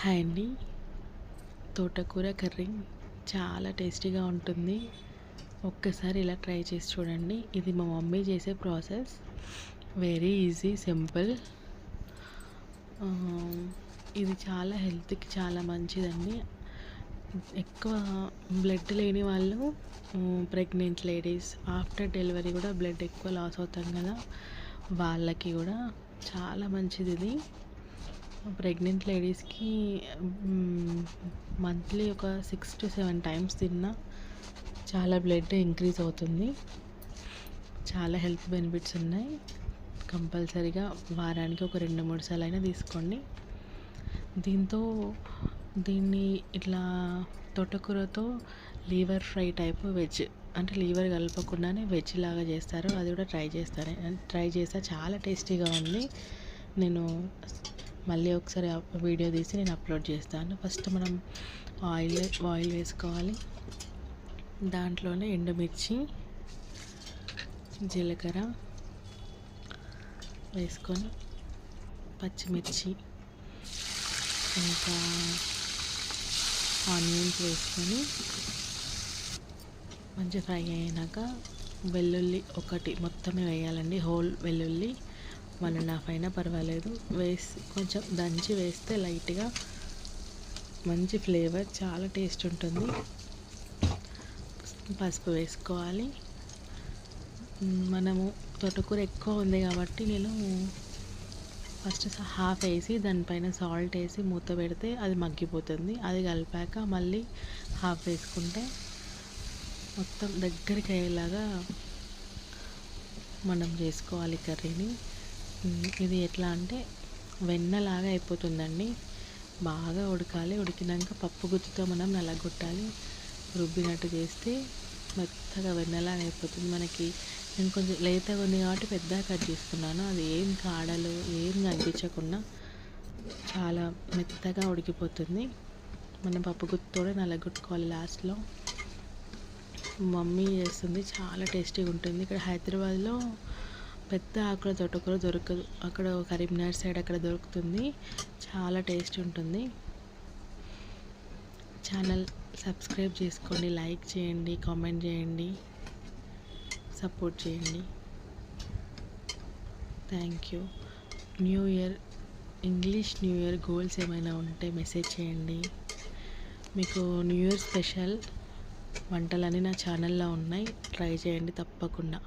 Hi అండి. తోటకూర curry చాలా టేస్టీగా ఉంటుంది. ఒక్కసారి ఇలా ట్రై చేసి చూడండి. ఇది మా మమ్మీ చేసే ప్రాసెస్. Very easy, simple. ఇది చాలా హెల్త్కి చాలా మంచిదండి. ఎక్కువ బ్లడ్ లేని వాళ్ళు, ప్రెగ్నెంట్ లేడీస్, ఆఫ్టర్ డెలివరీ కూడా బ్లడ్ ఎక్కువ లాస్ అవుతాం కదా, వాళ్ళకి కూడా చాలా మంచిది ఇది. ప్రెగ్నెంట్ లేడీస్కి మంత్లీ ఒక 6 to 7 టైమ్స్ తిన్నా చాలా బ్లడ్ ఇంక్రీజ్ అవుతుంది. చాలా హెల్త్ బెనిఫిట్స్ ఉన్నాయి. కంపల్సరీగా వారానికి ఒక 2-3 సార్లు అయినా తీసుకోండి. దీన్ని ఇట్లా తోటకూరతో లీవర్ ఫ్రై టైప్ వెజ్, అంటే లీవర్ కలపకుండానే వెజ్ లాగా చేస్తారు. అది కూడా ట్రై చేస్తా, చాలా టేస్టీగా ఉంది. నేను మళ్ళీ ఒకసారి వీడియో తీసి నేను అప్లోడ్ చేస్తాను. ఫస్ట్ మనం ఆయిల్ వేసుకోవాలి. దాంట్లోనే ఎండుమిర్చి, జీలకర్ర వేసుకొని, పచ్చిమిర్చి, ఇంకా ఆనియన్స్ వేసుకొని మంచిగా ఫ్రై అయినాక వెల్లుల్లి ఒకటి మొత్తమే వేయాలండి. హోల్ వెల్లుల్లి 1.5 అయినా పర్వాలేదు వేసి కొంచెం దంచి వేస్తే లైట్గా మంచి ఫ్లేవర్, చాలా టేస్ట్ ఉంటుంది. పసుపు వేసుకోవాలి. మనము తోటకూర ఎక్కువ ఉంది కాబట్టి నేను ఫస్ట్ హాఫ్ వేసి దానిపైన సాల్ట్ వేసి మూత పెడితే అది మగ్గిపోతుంది. అది కలిపాక మళ్ళీ హాఫ్ వేసుకుంటే మొత్తం దగ్గరికి అయ్యేలాగా మనం చేసుకోవాలి కర్రీని. ఇది ఎట్లా అంటే వెన్నలాగా అయిపోతుందండి. బాగా ఉడకాలి. ఉడికినాక పప్పు గుత్తితో మనం నలగొట్టాలి. రుబ్బినట్టు చేస్తే మెత్తగా వెన్నలాగా అయిపోతుంది. నేను కొంచెం లేతగా ఉంది కాబట్టి పెద్దగా కట్ చేసుకున్నాను. అది ఏం కాడలు ఏం కనిపించకుండా చాలా మెత్తగా ఉడికిపోతుంది. మనం పప్పు గుత్తితోనే నలగొట్టుకోవాలి లాస్ట్లో. మమ్మీ చేస్తుంది, చాలా టేస్టీగా ఉంటుంది. ఇక్కడ హైదరాబాద్లో పెద్ద ఆకుల తోటకూర దొరకదు. అక్కడ కరీంనగర్ సైడ్ అక్కడ దొరుకుతుంది. చాలా టేస్ట్ ఉంటుంది. ఛానల్ సబ్స్క్రైబ్ చేసుకోండి, లైక్ చేయండి, కామెంట్ చేయండి, సపోర్ట్ చేయండి. Thank you. English new year goals ఏమైనా ఉంటే మెసేజ్ చేయండి. మీకు న్యూ ఇయర్ స్పెషల్ వంటలన్నీ నా ఛానల్లో ఉన్నాయి, ట్రై చేయండి తప్పకుండా.